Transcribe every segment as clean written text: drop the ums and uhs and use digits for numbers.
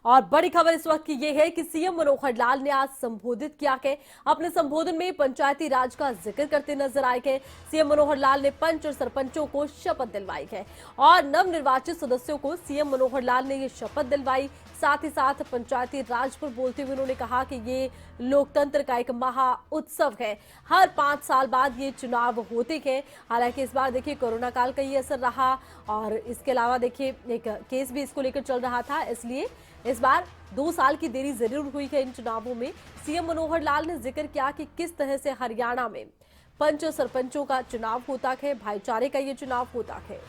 और बड़ी खबर इस वक्त की ये है कि सीएम मनोहर लाल ने आज संबोधित किया है। अपने संबोधन में पंचायती राज का जिक्र करते नजर आए हैं। सीएम मनोहर लाल ने पंच और सरपंचों को शपथ दिलवाई है और नवनिर्वाचित सदस्यों को सीएम मनोहर लाल ने ये शपथ दिलवाई। साथ ही साथ पंचायती राज पर बोलते हुए उन्होंने कहा कि ये लोकतंत्र का एक महा उत्सव है। हर 5 साल बाद ये चुनाव होते हैं। हालांकि इस बार देखिए कोरोना काल का ये असर रहा और इसके अलावा देखिए एक केस भी इसको लेकर चल रहा था, इसलिए इस बार 2 साल की देरी जरूर हुई है इन चुनावों में। सीएम मनोहर लाल ने जिक्र किया कि किस तरह से हरियाणा में पंच और सरपंचों का चुनाव होता है, भाईचारे का ये चुनाव होता है।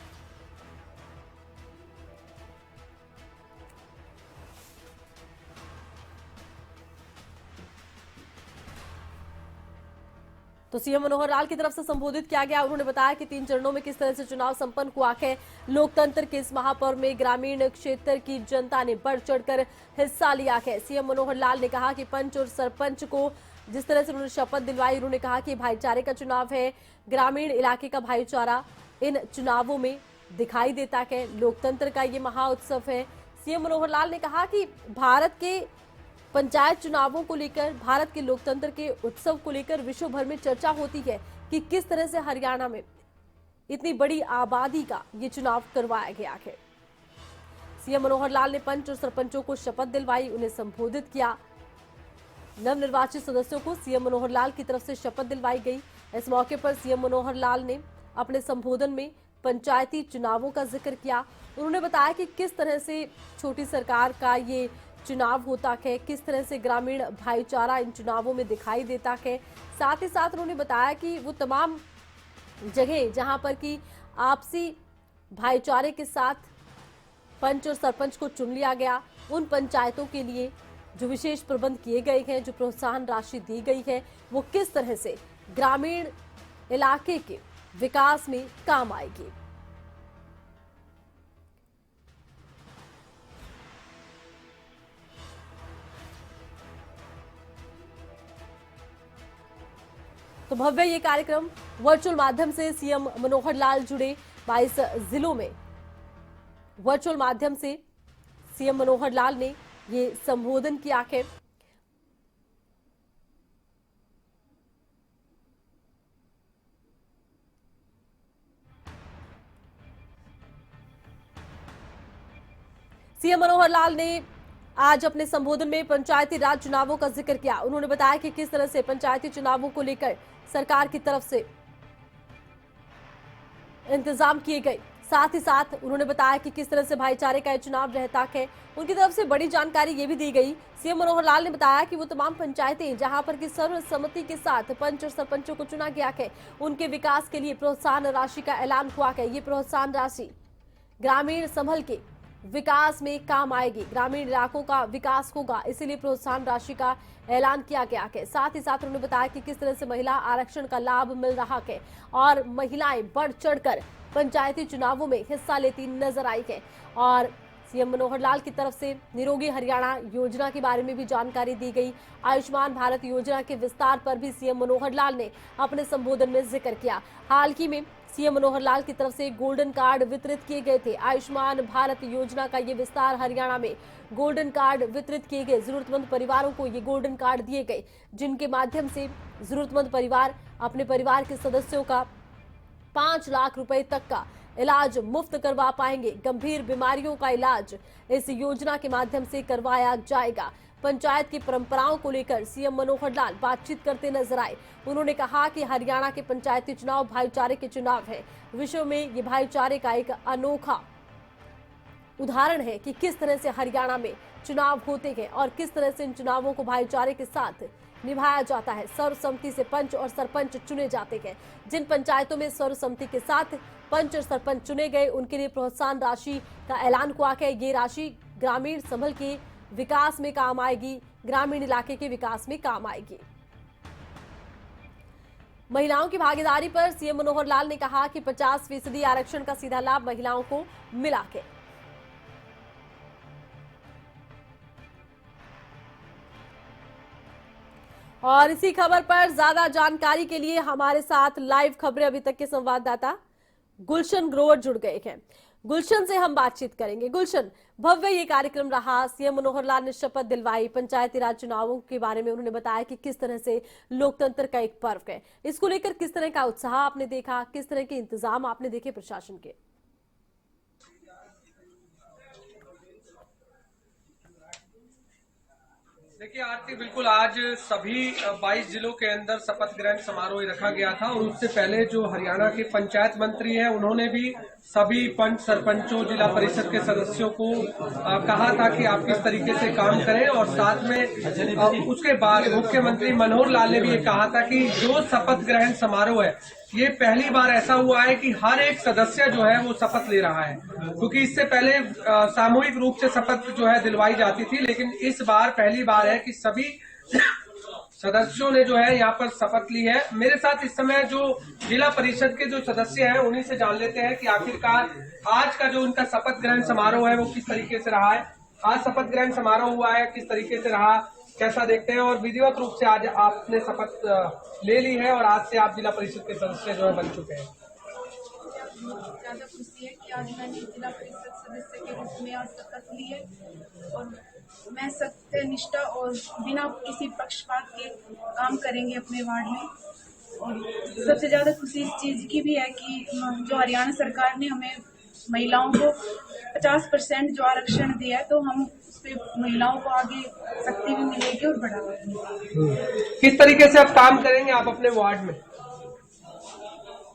तो सीएम मनोहर लाल की तरफ से संबोधित किया गया। उन्होंने बताया कि 3 चरणों में किस तरह से चुनाव संपन्न हुआ है। लोकतंत्र के इस महापर्व में ग्रामीण क्षेत्र की जनता ने बढ़ चढ़कर हिस्सा लिया है। सीएम मनोहर लाल ने कहा कि पंच और सरपंच को जिस तरह से उन्होंने शपथ दिलवाई, उन्होंने कहा कि भाईचारे का चुनाव है, ग्रामीण इलाके का भाईचारा इन चुनावों में दिखाई देता है। लोकतंत्र का ये महाउत्सव है। सीएम मनोहर लाल ने कहा कि भारत के पंचायत चुनावों को लेकर, भारत के लोकतंत्र के उत्सव को लेकर विश्व भर में चर्चा होती है कि किस तरह से हरियाणा में इतनी बड़ी आबादी का ये चुनाव करवाया गया है। सीएम मनोहर लाल ने पंच और सरपंचों को शपथ दिलवाई, उन्हें संबोधित किया। नवनिर्वाचित सदस्यों को सीएम मनोहर लाल की तरफ से शपथ दिलवाई गई। इस मौके पर सीएम मनोहर लाल ने अपने संबोधन में पंचायती चुनावों का जिक्र किया। उन्होंने बताया कि किस तरह से छोटी सरकार का ये चुनाव होता है, किस तरह से ग्रामीण भाईचारा इन चुनावों में दिखाई देता है। साथ ही साथ उन्होंने बताया कि वो तमाम जगह जहां पर कि आपसी भाईचारे के साथ पंच और सरपंच को चुन लिया गया, उन पंचायतों के लिए जो विशेष प्रबंध किए गए हैं, जो प्रोत्साहन राशि दी गई है, वो किस तरह से ग्रामीण इलाके के विकास में काम आएगी। तो भव्य ये कार्यक्रम वर्चुअल माध्यम से सीएम मनोहर लाल जुड़े 22 जिलों में वर्चुअल माध्यम से सीएम मनोहर लाल ने ये संबोधन किया है। सीएम मनोहर लाल ने आज अपने संबोधन में पंचायती राज चुनावों का जिक्र किया। उन्होंने बताया कि किस तरह से पंचायती चुनावों को लेकर सरकार की तरफ से इंतजाम किए गए। साथ ही साथ उन्होंने बताया कि किस तरह से भाईचारे का चुनाव रहता है। उनकी तरफ से बड़ी जानकारी ये भी दी गई। सीएम मनोहर लाल ने बताया कि वो तमाम पंचायतें जहां पर कि सर्वसम्मति के साथ पंच और सरपंचों को चुना गया है, उनके विकास के लिए प्रोत्साहन राशि का ऐलान हुआ है। ये प्रोत्साहन राशि ग्रामीण संभल के विकास में काम आएगी, ग्रामीण इलाकों का विकास होगा, इसीलिए प्रोत्साहन राशि का ऐलान किया गया है। साथ ही साथ उन्होंने बताया कि किस तरह से महिला आरक्षण का लाभ मिल रहा है और महिलाएं बढ़ चढ़कर पंचायती चुनावों में हिस्सा लेती नजर आई है। और सीएम मनोहर लाल की तरफ से निरोगी हरियाणा योजना के बारे में भी जानकारी दी गई। आयुष्मान भारत योजना के विस्तार पर भी सीएम मनोहर लाल ने अपने संबोधन में जिक्र किया। हाल ही में सीएम मनोहर लाल की तरफ से गोल्डन कार्ड वितरित किए गए थे। आयुष्मान भारत योजना का ये विस्तार, हरियाणा में गोल्डन कार्ड वितरित किए गए। जरूरतमंद परिवारों को ये गोल्डन कार्ड दिए गए, जिनके माध्यम से जरूरतमंद परिवार अपने परिवार के सदस्यों का 5 लाख रुपए तक का इलाज मुफ्त करवा पाएंगे। गंभीर बीमारियों का इलाज इस योजना के माध्यम से करवाया जाएगा। पंचायत की परंपराओं को लेकर सीएम मनोहर लाल बातचीत करते नजर आए। उन्होंने कहा कि हरियाणा के पंचायती चुनाव भाईचारे के चुनाव है। विश्व में ये भाईचारे का एक अनोखा उदाहरण है कि किस तरह से हरियाणा में चुनाव होते हैं और किस तरह से इन चुनावों को भाईचारे के साथ निभाया जाता है। सर्वसम्मति से पंच और सरपंच चुने जाते हैं। जिन पंचायतों में सर्वसम्मति के साथ पंच और सरपंच चुने गए, उनके लिए प्रोत्साहन राशि का ऐलान हुआ है। ये राशि ग्रामीण संभल के विकास में काम आएगी, ग्रामीण इलाके के विकास में काम आएगी। महिलाओं की भागीदारी पर सीएम मनोहर लाल ने कहा कि 50% आरक्षण का सीधा लाभ महिलाओं को मिला है। और इसी खबर पर ज्यादा जानकारी के लिए हमारे साथ लाइव खबरें अभी तक के संवाददाता गुलशन ग्रोवर जुड़ गए हैं। गुलशन से हम बातचीत करेंगे। गुलशन, भव्य ये कार्यक्रम रहा। सीएम मनोहर लाल ने शपथ दिलवाई। पंचायती राज चुनावों के बारे में उन्होंने बताया कि किस तरह से लोकतंत्र का एक पर्व है, इसको लेकर किस तरह का उत्साह आपने देखा, किस तरह के इंतजाम आपने देखे प्रशासन के। देखिए आरती, बिल्कुल आज सभी 22 जिलों के अंदर शपथ ग्रहण समारोह रखा गया था और उससे पहले जो हरियाणा के पंचायत मंत्री हैं उन्होंने भी सभी पंच सरपंचों, जिला परिषद के सदस्यों को कहा था कि आप किस तरीके से काम करें और साथ में उसके बाद मुख्यमंत्री मनोहर लाल ने भी ये कहा था कि जो शपथ ग्रहण समारोह है ये पहली बार ऐसा हुआ है कि हर एक सदस्य जो है वो शपथ ले रहा है, क्योंकि इससे पहले सामूहिक रूप से शपथ जो है दिलवाई जाती थी, लेकिन इस बार पहली बार है कि सभी सदस्यों ने जो है यहाँ पर शपथ ली है। मेरे साथ इस समय जो जिला परिषद के जो सदस्य हैं उन्हीं से जान लेते हैं कि आखिरकार आज का जो उनका शपथ ग्रहण समारोह है वो किस तरीके से रहा है। आज शपथ ग्रहण समारोह हुआ है, किस तरीके से रहा, कैसा देखते हैं और विधिवत रूप से आज आपने शपथ ले ली है और आज से आप जिला परिषद के सदस्य जो है बन चुके हैं। ज्यादा खुशी है कि आज मैंने जिला परिषद सदस्य के रूप में आज शपथ ली है और मैं सत्य निष्ठा और बिना किसी पक्षपात के काम करेंगे अपने वार्ड में। और सबसे ज्यादा खुशी इस चीज की भी है कि जो हरियाणा सरकार ने हमें महिलाओं को 50% जो आरक्षण दिया है, तो हम उस पे महिलाओं को आगे शक्ति भी मिलेगी और बढ़ावा मिलेगा। किस तरीके से आप काम करेंगे आप अपने वार्ड में?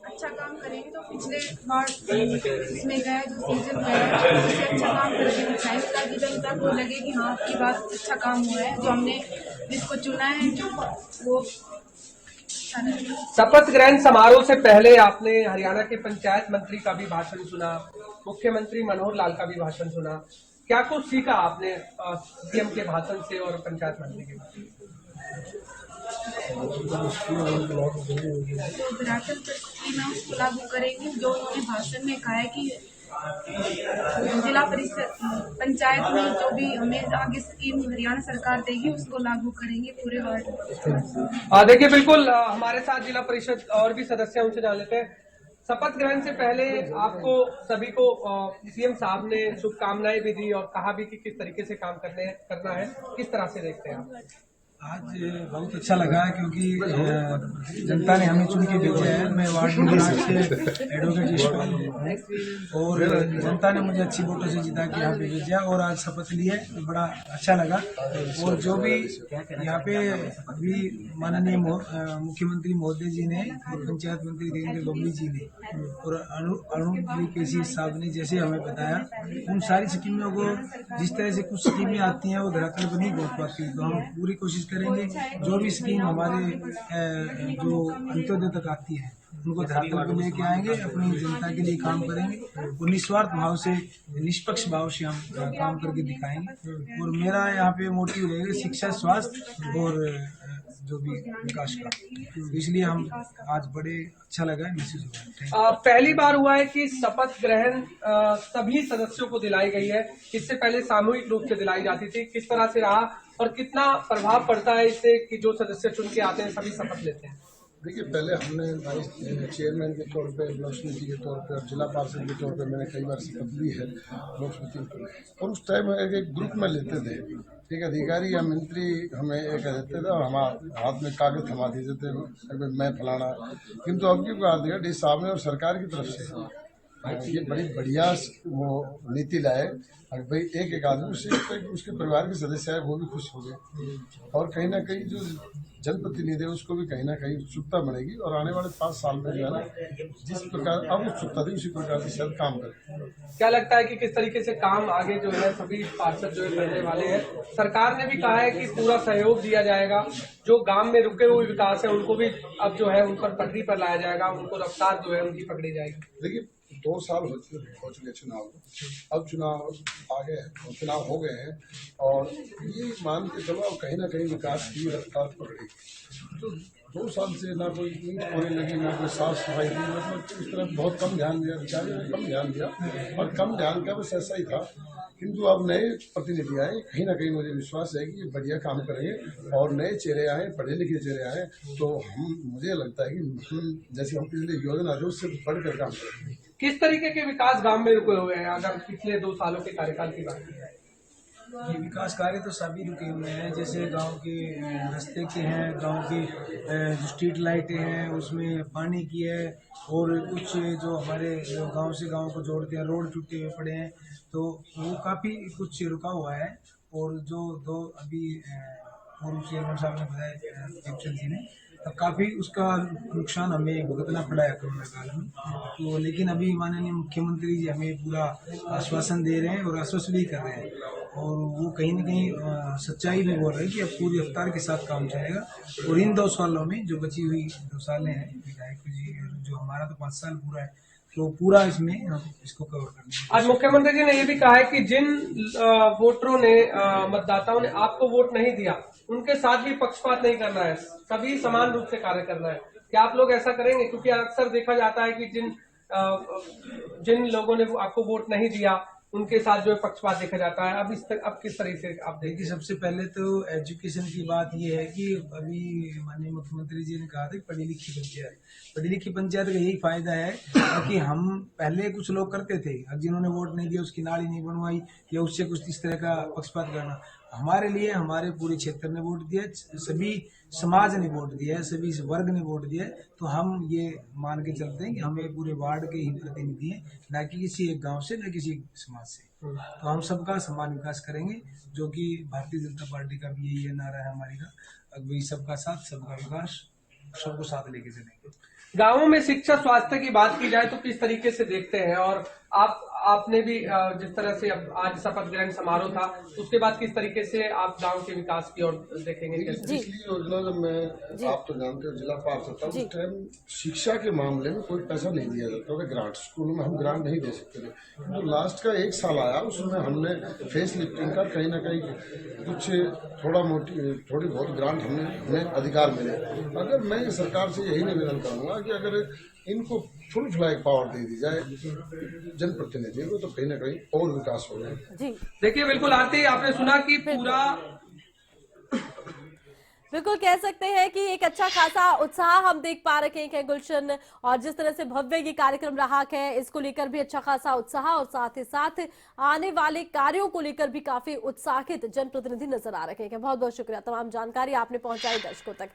अच्छा काम करेंगे तो पिछले बार इसमें गया जो सीजन गया उससे अच्छा काम करके दिखाएं ताकि जनता को लगे कि हाँ आपकी बात अच्छा काम हुआ है, जो हमने जिसको चुना है वो। शपथ ग्रहण समारोह से पहले आपने हरियाणा के पंचायत मंत्री का भी भाषण सुना, मुख्यमंत्री मनोहर लाल का भी भाषण सुना, क्या कुछ सीखा आपने सीएम के भाषण से और पंचायत मंत्री के भाषण से? तो धरातल पर स्कीम है उसको लागू करेंगे। जो उन्होंने भाषण में कहा है कि जिला परिषद पंचायत में जो भी हमें आगे स्कीम हरियाणा सरकार देगी उसको लागू करेंगे पूरे वार्ड में। देखिए बिल्कुल हमारे साथ जिला परिषद और भी सदस्य उनसे जान लेते हैं। शपथ ग्रहण से पहले आपको सभी को सीएम साहब ने शुभकामनाएं भी दी और कहा भी कि किस तरीके से काम करना है, किस तरह से देखते हैं आप? आज बहुत अच्छा लगा क्योंकि जनता ने हमें चुन के भेजा है। मैं वार्ड नंबर 8 से एडवोकेट ईश्वर हूँ और जनता ने मुझे अच्छी वोटों से जिता के यहाँ पे भेजा और आज शपथ ली है, तो बड़ा अच्छा लगा। और जो भी यहाँ पे अभी माननीय मुख्यमंत्री महोदय जी ने और पंचायत मंत्री देवेंद्र गंभीर जी ने और अरुण केसी साहब ने जैसे हमें बताया, उन सारी स्कीमों को जिस तरह से कुछ स्कीमें आती हैं वो धरातल पर नहीं पहुँच पाती, तो हम पूरी कोशिश करेंगे जो भी स्कीम हमारे जो अंत्योदय तक आती है उनको धरातल पर लेके आएंगे, अपनी जनता के लिए काम करेंगे और निस्वार्थ भाव से निष्पक्ष भाव से हम काम करके दिखाएंगे। और मेरा यहाँ पे मोटिव रहेगा शिक्षा, स्वास्थ्य और जो भी विकास का, इसलिए हम आज बड़े अच्छा लगा महसूस हुआ। पहली बार हुआ है कि शपथ ग्रहण सभी सदस्यों को दिलाई गई है, इससे पहले सामूहिक रूप से दिलाई जाती थी, किस तरह से रहा और कितना प्रभाव पड़ता है इससे कि जो सदस्य चुन के आते हैं सभी शपथ लेते हैं? देखिए पहले हमने वाइस चेयरमैन के तौर पे, ब्लॉक समिति के तौर पे और जिला पार्षद के तौर पे मैंने कई बार शपथ ली है ब्लॉक समिति को, और उस टाइम एक ग्रुप में लेते थे। एक अधिकारी या मंत्री हमें एक देते थे और हमारे हाथ में कागज थमा देते थे मैं फलाना, किंतु अब की बात है डी साहब ने और सरकार की तरफ से ये बड़ी बढ़िया वो नीति लाए और भाई एक एक आदमी उसके परिवार के सदस्य है वो भी खुश हो गए और कहीं ना कहीं जो जनप्रतिनिधि है उसको भी कहीं ना कहीं उत्सुकता बढ़ेगी और आने वाले 5 साल में जो है ना जिस प्रकार अब उत्सुकता थी उसी प्रकार से शायद काम करें। क्या लगता है कि किस तरीके से काम आगे जो है सभी पार्षद जो है करने वाले हैं? सरकार ने भी कहा है कि पूरा सहयोग दिया जाएगा, जो गांव में रुके हुए विकास है उनको भी अब जो है उन पर पटरी पर लाया जाएगा, उनको रफ्तार जो है उनकी पकड़ी जाएगी। देखिए 2 साल हो चुके चुनाव को, अब चुनाव आ गए हैं, चुनाव हो गए हैं और ये मान के चलो कहीं ना कहीं विकास की रफ्तार पकड़ेगी। तो 2 साल से ना कोई ईंट फोड़ने लगी, ना कोई साफ सफाई की, मतलब इस तरह बहुत कम ध्यान दिया, अधिकारियों ने कम ध्यान दिया और कम ध्यान का बस ऐसा ही था। किंतु अब नए प्रतिनिधि आए, कहीं ना कहीं मुझे विश्वास है कि ये बढ़िया काम करेंगे और नए चेहरे आए, पढ़े लिखे चेहरे आए, तो मुझे लगता है कि हम जैसे हम पिछले योजना जो उससे बढ़कर काम करेंगे। किस तरीके के विकास गांव में रुके हुए हैं अगर पिछले 2 सालों के कार्यकाल की बात की जाए? ये विकास कार्य तो सभी रुके हुए हैं, जैसे गांव के रास्ते के हैं, गांव की जो स्ट्रीट लाइटें हैं उसमें पानी की है, और कुछ जो हमारे गांव से गांव को जोड़ते हैं रोड टूटे हुए पड़े हैं, तो वो काफ़ी कुछ रुका हुआ है। और जो दो अभी पूर्व चेयरमैन साहब ने बताया देवचंद जी ने, तो काफ़ी उसका नुकसान हमें भुगतना पड़ा है कोरोना काल में। तो लेकिन अभी माननीय मुख्यमंत्री जी हमें पूरा आश्वासन दे रहे हैं और आश्वस्त भी कर रहे हैं, और वो कहीं ना कहीं सच्चाई में बोल रहे हैं कि अब पूरी रफ्तार के साथ काम चलेगा। और इन 2 सालों में जो बची हुई 2 सालें हैं विधायक जी, जो हमारा तो 5 साल पूरा है, तो पूरा इसमें हम इसको कवर करना है। आज मुख्यमंत्री जी ने ये भी कहा है कि जिन वोटरों ने मतदाताओं ने आपको वोट नहीं दिया उनके साथ भी पक्षपात नहीं करना है, सभी समान रूप से कार्य करना है। क्या आप लोग ऐसा करेंगे? क्योंकि अक्सर देखा जाता है कि जिन लोगों ने आपको वोट नहीं दिया उनके साथ जो है पक्षपात देखा जाता है। अब किस तरह से आप देखिए, देखिए? सबसे पहले तो एजुकेशन की बात ये है कि अभी माननीय मुख्यमंत्री जी ने कहा था पढ़ी लिखी पंचायत का यही फायदा है कि हम पहले कुछ लोग करते थे, अब जिन्होंने वोट नहीं दिया उसकी नाली नहीं बनवाई या उससे कुछ इस तरह का पक्षपात करना, हमारे लिए हमारे पूरे क्षेत्र ने वोट दिया, सभी समाज ने वोट दिया है, सभी वर्ग ने वोट दिया है, तो हम ये मान के चलते हैं कि हमें पूरे वार्ड के ही प्रतिनिधि हैं, ना कि किसी एक गांव से, ना किसी एक समाज से। तो हम सबका समान विकास करेंगे, जो कि भारतीय जनता पार्टी का भी यही है नारा है हमारी का, अभी सबका साथ सबका विकास, सबको साथ लेके चलेंगे। गांवों में शिक्षा स्वास्थ्य की बात की जाए तो किस तरीके से देखते हैं? और आपने भी जिस तरह से अब आज शपथ ग्रहण समारोह था उसके बाद किस तरीके से आप गांव के विकास की ओर देखेंगे? पिछली योजना जब मैं, आप तो जानते हो, जिला पार्षद था, उस टाइम शिक्षा के मामले में कोई पैसा नहीं दिया जाता था, ग्रांट स्कूलों में हम ग्रांट नहीं दे सकते थे। तो लास्ट का 1 साल आया, उसमें हमने फेस लिफ्टिंग का कहीं ना कहीं कुछ थोड़ी बहुत ग्रांट हमें अधिकार मिले। अगर मैं सरकार से यही निवेदन करूंगा कि अगर इनको फुल फ्लैग पावर दे दी जाए जनप्रतिनिधियों को, तो कहीं ना कहीं और विकास हो जाएगा। जी देखिए, बिल्कुल आरती, आपने सुना कि पूरा बिल्कुल कह सकते हैं कि एक अच्छा खासा उत्साह हम देख पा रहे हैं गुलशन, और जिस तरह से भव्य ये कार्यक्रम रहा है इसको लेकर भी अच्छा खासा उत्साह, और साथ ही साथ आने वाले कार्यों को लेकर भी काफी उत्साहित जनप्रतिनिधि नजर आ रहे हैं। बहुत बहुत शुक्रिया, तमाम जानकारी आपने पहुंचाई दर्शकों तक।